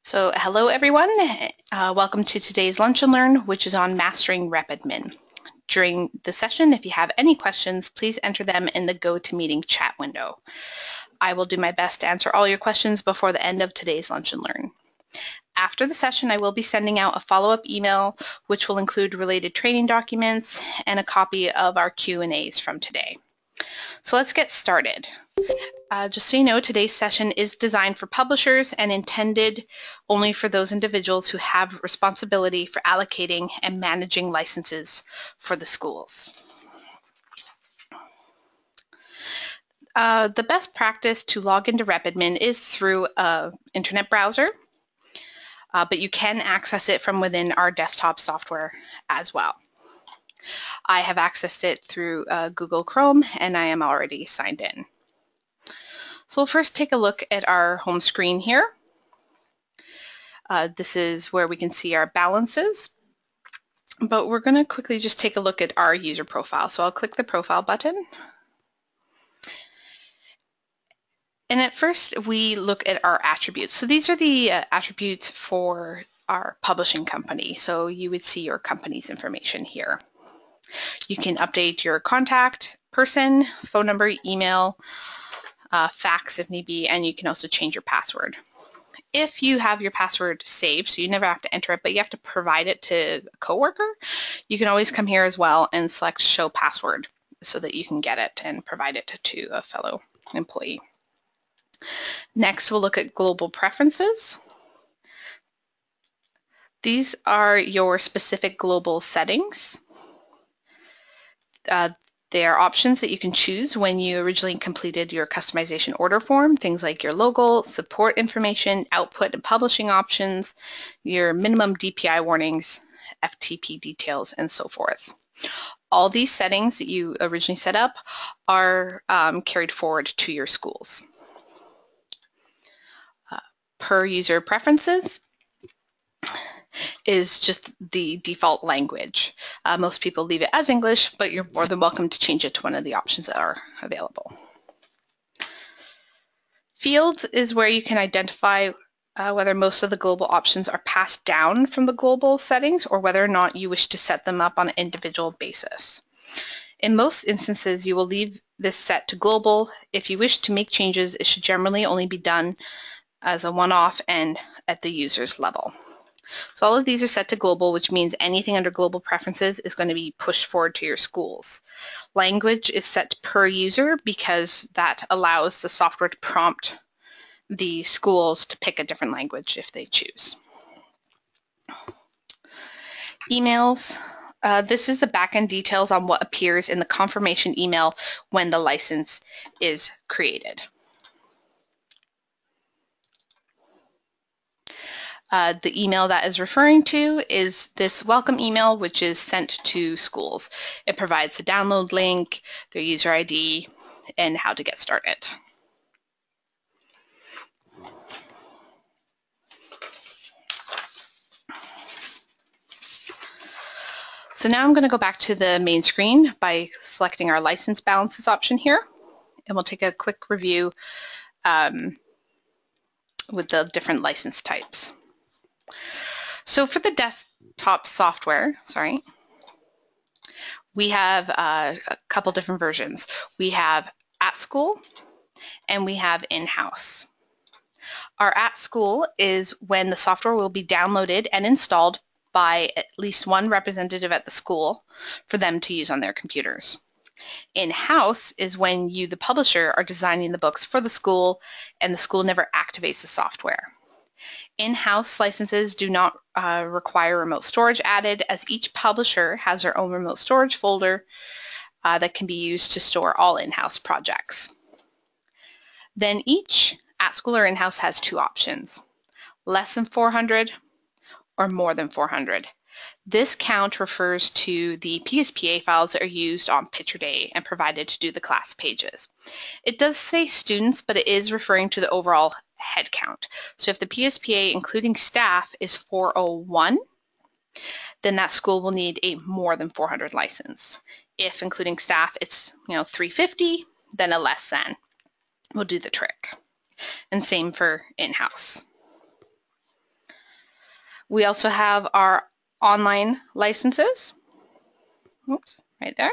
So hello everyone, welcome to today's Lunch and Learn, which is on mastering RepAdmin. During the session, if you have any questions, please enter them in the GoToMeeting chat window. I will do my best to answer all your questions before the end of today's Lunch and Learn. After the session, I will be sending out a follow-up email, which will include related training documents and a copy of our Q&As from today. So let's get started. Just so you know, today's session is designed for publishers and intended only for those individuals who have responsibility for allocating and managing licenses for the schools. The best practice to log into RepAdmin is through an internet browser, but you can access it from within our desktop software as well. I have accessed it through Google Chrome and I am already signed in. So we'll first take a look at our home screen here. This is where we can see our balances, but we're going to quickly just take a look at our user profile. So I'll click the profile button. And at first we look at our attributes. So these are the attributes for our publishing company. So you would see your company's information here. You can update your contact person, phone number, email, fax if need be, and you can also change your password. If you have your password saved, so you never have to enter it, but you have to provide it to a coworker, you can always come here as well and select show password so that you can get it and provide it to a fellow employee. Next, we'll look at global preferences. These are your specific global settings. They are options that you can choose when you originally completed your customization order form, things like your logo, support information, output and publishing options, your minimum DPI warnings, FTP details, and so forth. All these settings that you originally set up are carried forward to your schools. Per user preferences is just the default language. Most people leave it as English, but you're more than welcome to change it to one of the options that are available. Fields is where you can identify whether most of the global options are passed down from the global settings or whether or not you wish to set them up on an individual basis. In most instances, you will leave this set to global. If you wish to make changes, it should generally only be done as a one-off and at the user's level. So all of these are set to global, which means anything under global preferences is going to be pushed forward to your schools. Language is set per user because that allows the software to prompt the schools to pick a different language if they choose. Emails. This is the backend details on what appears in the confirmation email when the license is created. The email that is referring to is this welcome email, which is sent to schools. It provides the download link, their user ID, and how to get started. So now I'm going to go back to the main screen by selecting our license balances option here, and we'll take a quick review with the different license types. So for the desktop software, we have a couple different versions. We have at school and we have in-house. Our at school is when the software will be downloaded and installed by at least one representative at the school for them to use on their computers. In-house is when you, the publisher, are designing the books for the school and the school never activates the software. In-house licenses do not require remote storage added, as each publisher has their own remote storage folder that can be used to store all in-house projects. Then each at-school or in-house has two options: less than 400 or more than 400. This count refers to the PSPA files that are used on picture day and provided to do the class pages. It does say students, but it is referring to the overall head count. So if the PSPA including staff is 401, then that school will need a more than 400 license. If including staff it's 350, then a less than will do the trick. And same for in-house. We also have our online licenses. Oops, right there.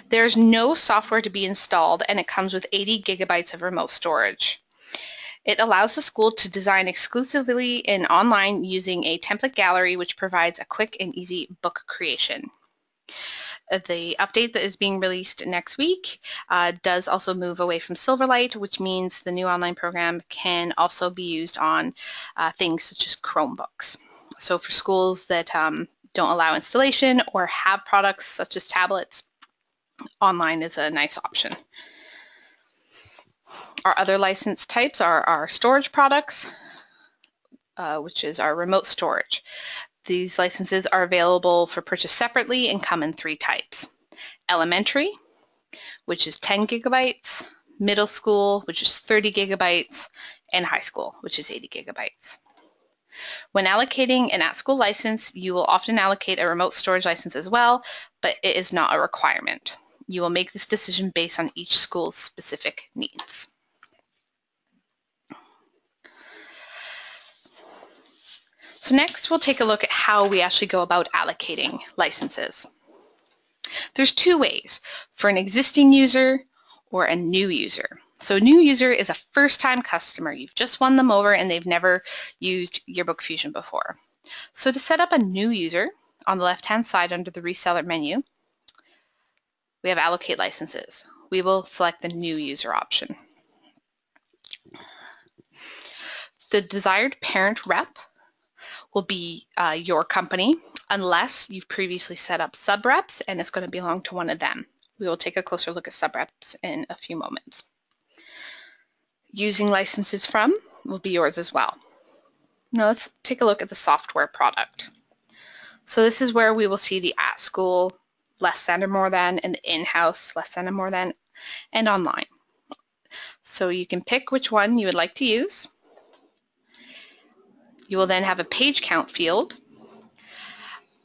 There's no software to be installed, and it comes with 80 gigabytes of remote storage. It allows the school to design exclusively in online using a template gallery, which provides a quick and easy book creation. The update that is being released next week does also move away from Silverlight, which means the new online program can also be used on things such as Chromebooks. So for schools that don't allow installation or have products such as tablets, online is a nice option. Our other license types are our storage products, which is our remote storage. These licenses are available for purchase separately and come in 3 types. Elementary, which is 10 gigabytes, middle school, which is 30 gigabytes, and high school, which is 80 gigabytes. When allocating an at-school license, you will often allocate a remote storage license as well, but it is not a requirement. You will make this decision based on each school's specific needs. So next, we'll take a look at how we actually go about allocating licenses. There's 2 ways, for an existing user or a new user. So a new user is a first-time customer. You've just won them over and they've never used YearbookFusion before. So to set up a new user, on the left-hand side under the reseller menu, we have allocate licenses. We will select the new user option. The desired parent rep will be your company unless you've previously set up sub-reps and it's going to belong to one of them. We will take a closer look at sub-reps in a few moments. Using licenses from will be yours as well. Now let's take a look at the software product. So this is where we will see the at-school, less than or more than, and the in-house, less than or more than, and online. So you can pick which one you would like to use. You will then have a page count field.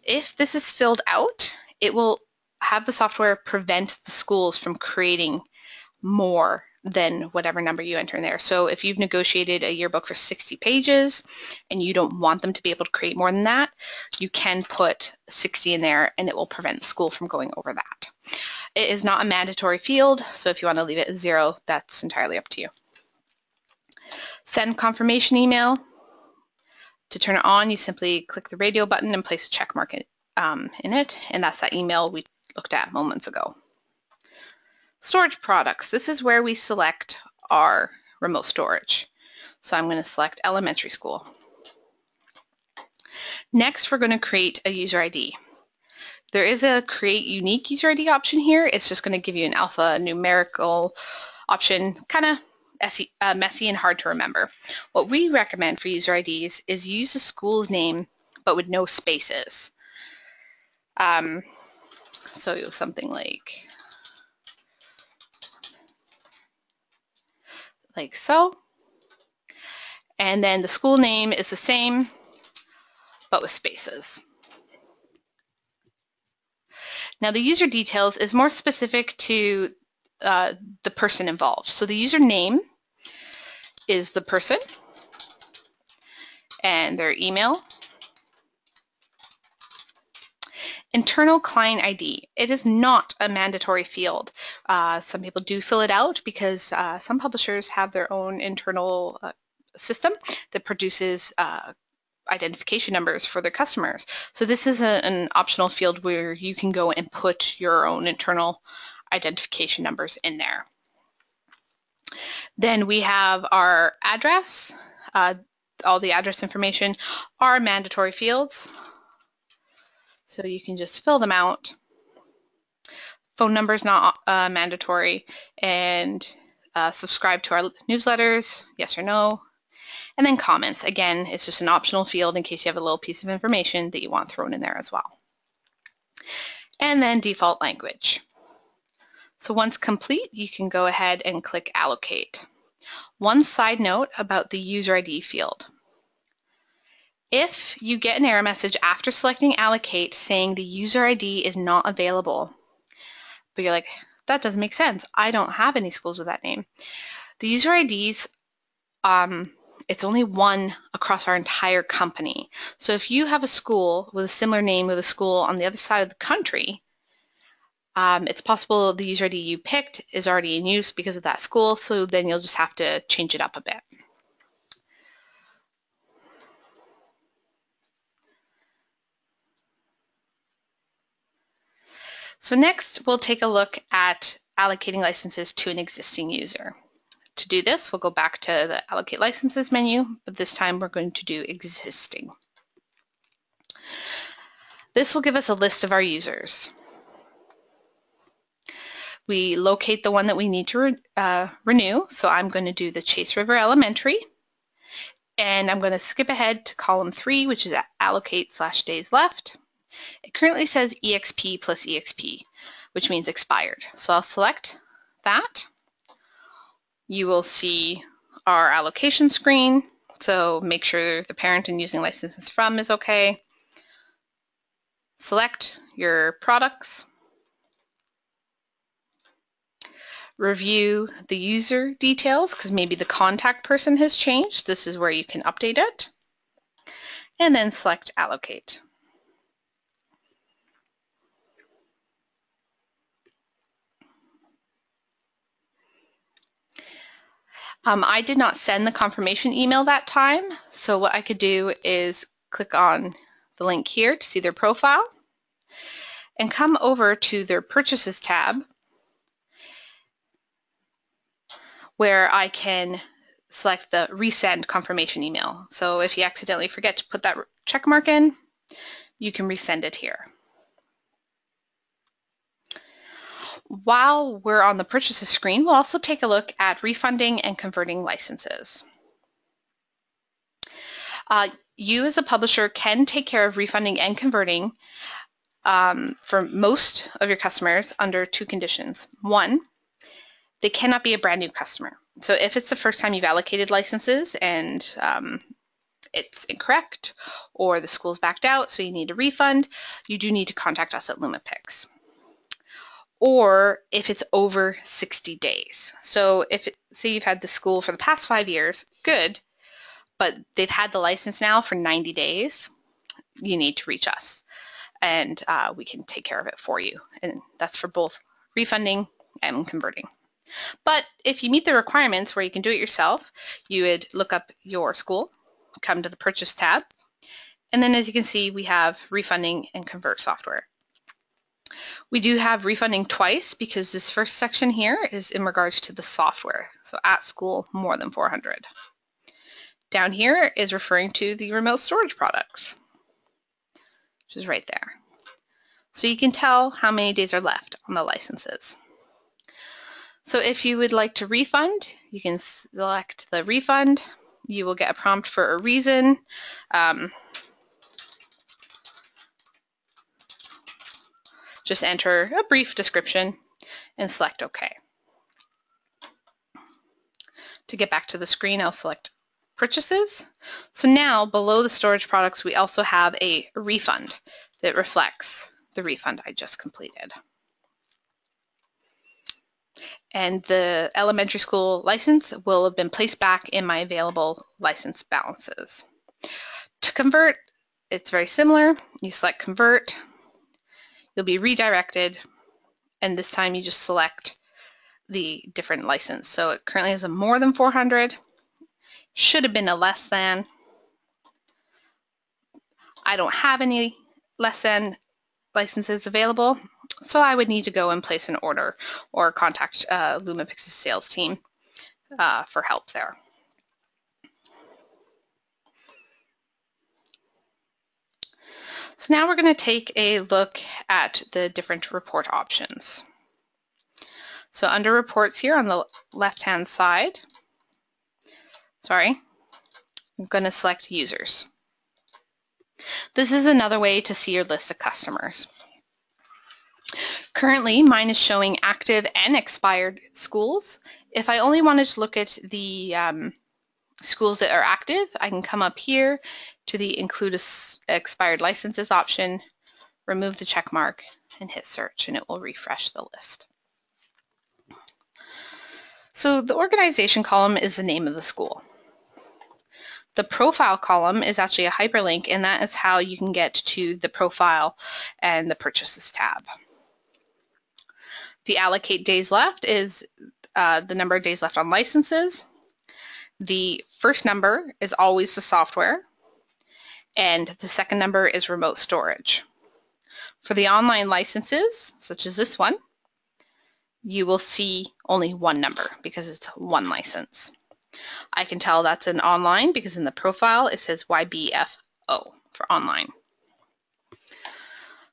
If this is filled out, it will have the software prevent the schools from creating more than whatever number you enter in there. So if you've negotiated a yearbook for 60 pages and you don't want them to be able to create more than that, you can put 60 in there and it will prevent the school from going over that. It is not a mandatory field, so if you want to leave it at 0, that's entirely up to you. Send confirmation email. To turn it on, you simply click the radio button and place a check mark in it, and that's that email we looked at moments ago. Storage products. This is where we select our remote storage. So I'm going to select elementary school. Next, we're going to create a user ID. There is a create unique user ID option here. It's just going to give you an alphanumerical option, kind of messy and hard to remember. What we recommend for user IDs is use the school's name but with no spaces. So something like so. And then the school name is the same but with spaces. Now the user details is more specific to the person involved. So the username is the person and their email. Internal client ID. It is not a mandatory field. Some people do fill it out because some publishers have their own internal system that produces identification numbers for their customers. So this is an optional field where you can go and put your own internal identification numbers in there. Then we have our address. All the address information are mandatory fields, so you can just fill them out. Phone number is not mandatory, and subscribe to our newsletters, yes or no. And then comments, again, it's just an optional field in case you have a little piece of information that you want thrown in there as well. And then default language. So once complete, you can go ahead and click allocate. One side note about the user ID field. If you get an error message after selecting allocate saying the user ID is not available, but you're like, that doesn't make sense, I don't have any schools with that name. The user IDs It's only one across our entire company. So if you have a school with a similar name with a school on the other side of the country, it's possible the user ID you picked is already in use because of that school, so then you'll just have to change it up a bit. So next, we'll take a look at allocating licenses to an existing user. To do this, we'll go back to the Allocate Licenses menu, but this time we're going to do Existing. This will give us a list of our users. We locate the one that we need to renew, so I'm going to do the Chase River Elementary, and I'm going to skip ahead to column 3, which is Allocate/Days Left. It currently says EXP plus EXP, which means expired. So I'll select that. You will see our allocation screen, so make sure the parent and using licenses from is okay. Select your products. Review the user details because maybe the contact person has changed. This is where you can update it. And then select Allocate. I did not send the confirmation email that time, so what I could do is click on the link here to see their profile and come over to their Purchases tab, where I can select the resend confirmation email. So if you accidentally forget to put that check mark in, you can resend it here. While we're on the Purchases screen, we'll also take a look at refunding and converting licenses. You as a publisher can take care of refunding and converting for most of your customers under 2 conditions. 1, they cannot be a brand new customer. So if it's the first time you've allocated licenses and it's incorrect or the school's backed out so you need a refund, you do need to contact us at Lumapix. Or if it's over 60 days. So if, say you've had the school for the past 5 years, good, but they've had the license now for 90 days, you need to reach us and we can take care of it for you. And that's for both refunding and converting. But if you meet the requirements where you can do it yourself, you would look up your school, come to the Purchase tab, and then as you can see, we have refunding and convert software. We do have refunding twice because this first section here is in regards to the software. So at school, more than 400. Down here is referring to the remote storage products, which is right there. So you can tell how many days are left on the licenses. So if you would like to refund, you can select the refund. You will get a prompt for a reason. Just enter a brief description and select OK. To get back to the screen, I'll select Purchases. So now below the storage products, we also have a refund that reflects the refund I just completed. And the elementary school license will have been placed back in my available license balances. To convert, it's very similar. You select Convert. You'll be redirected, and this time you just select the different license. So it currently has a more than 400, should have been a less than. I don't have any less than licenses available, so I would need to go and place an order or contact Lumapix's sales team for help there. So now we're going to take a look at the different report options. So under reports here on the left-hand side, I'm going to select users. This is another way to see your list of customers. Currently, mine is showing active and expired schools. If I only wanted to look at the schools that are active, I can come up here to the Include Expired Licenses option, remove the check mark, and hit search, and it will refresh the list. So the organization column is the name of the school. The profile column is actually a hyperlink, and that is how you can get to the profile and the purchases tab. The allocate days left is the number of days left on licenses. The first number is always the software, and the second number is remote storage. For the online licenses, such as this one, you will see only one number because it's one license. I can tell that's an online because in the profile it says YBFO for online.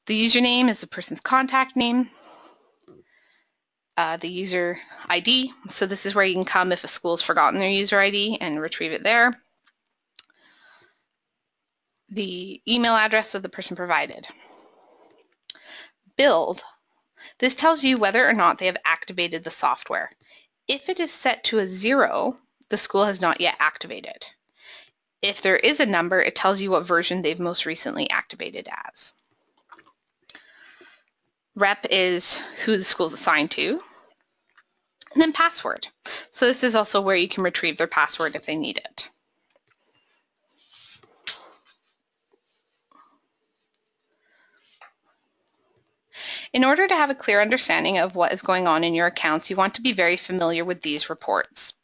The username is the person's contact name. The user ID, so this is where you can come if a school's forgotten their user ID and retrieve it there. The email address of the person provided. Build. This tells you whether or not they have activated the software. If it is set to a 0, the school has not yet activated. If there is a number, it tells you what version they've most recently activated as. Rep is who the school is assigned to. And then password. So this is also where you can retrieve their password if they need it. In order to have a clear understanding of what is going on in your accounts, you want to be very familiar with these reports.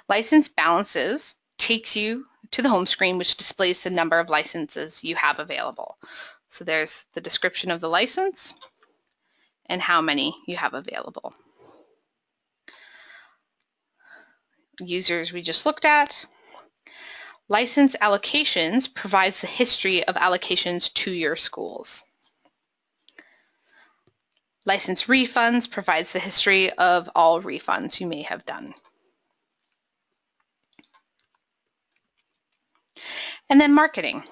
License balances takes you to the home screen, which displays the number of licenses you have available. So there's the description of the license and how many you have available. Users we just looked at. License allocations provides the history of allocations to your schools. License refunds provides the history of all refunds you may have done. And then marketing.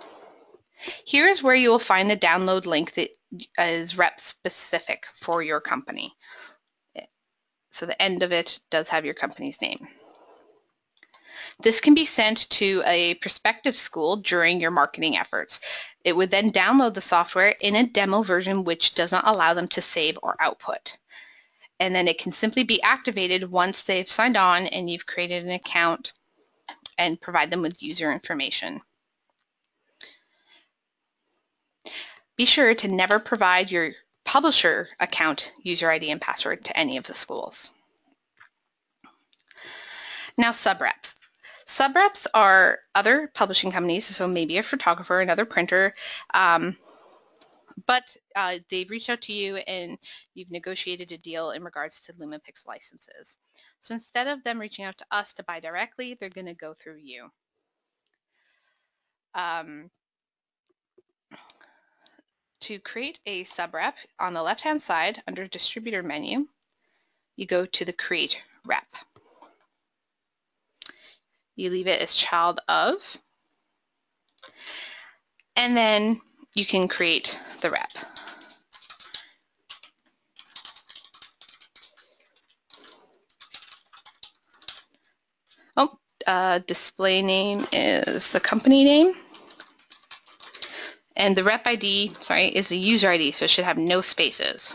Here is where you will find the download link that is rep specific for your company. So the end of it does have your company's name. This can be sent to a prospective school during your marketing efforts. It would then download the software in a demo version which does not allow them to save or output. And then it can simply be activated once they've signed on and you've created an account and provide them with user information. Be sure to never provide your publisher account user ID and password to any of the schools. Now subreps. Subreps are other publishing companies, so maybe a photographer, another printer, but they've reached out to you and you've negotiated a deal in regards to Lumapix licenses. So instead of them reaching out to us to buy directly, they're going to go through you. To create a subrep, on the left-hand side under Distributor menu, you go to the Create Rep. You leave it as child of, and then you can create the rep. Display name is the company name, and the rep ID, is the user ID, so it should have no spaces.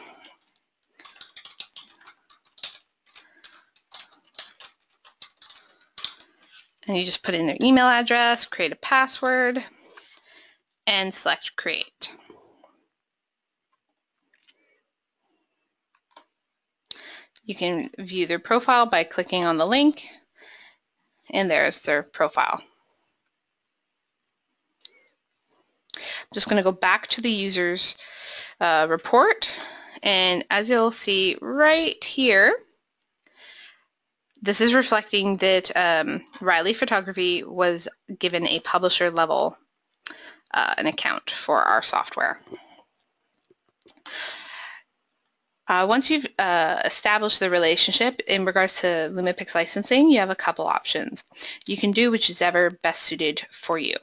And you just put in their email address, create a password, and select create. You can view their profile by clicking on the link, and there's their profile. I'm just going to go back to the user's report, and as you'll see right here, this is reflecting that Riley Photography was given a publisher level an account for our software. Once you've established the relationship in regards to Lumapix licensing, you have a couple options. You can do whichever best suited for you.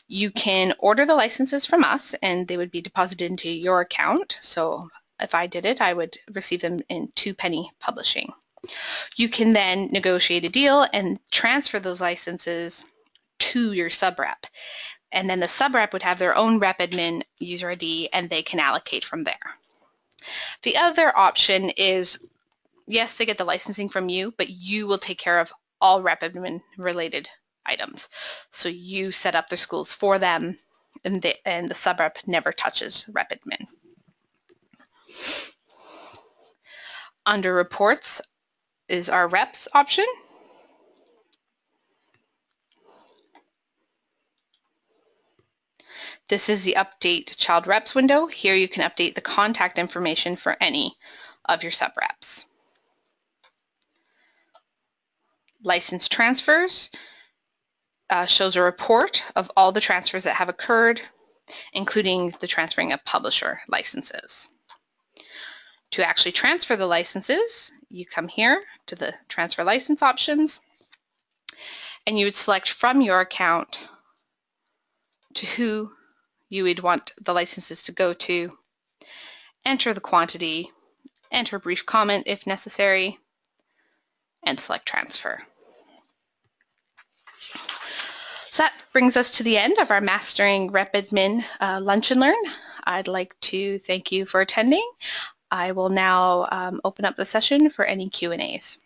You can order the licenses from us and they would be deposited into your account. So if I did it, I would receive them in 2-penny publishing. You can then negotiate a deal and transfer those licenses to your subrep. And then the subrep would have their own rep admin user ID and they can allocate from there. The other option is, yes, they get the licensing from you, but you will take care of all rep admin related items. So you set up their schools for them, and the subrep never touches rep admin. Under reports is our reps option. This is the update child reps window. Here you can update the contact information for any of your subreps. License transfers shows a report of all the transfers that have occurred, including the transferring of publisher licenses. To actually transfer the licenses, you come here to the transfer license options, and you would select from your account to who you would want the licenses to go to, enter the quantity, enter a brief comment if necessary, and select transfer. So that brings us to the end of our Mastering Rep Admin Lunch and Learn. I'd like to thank you for attending. I will now open up the session for any Q&As.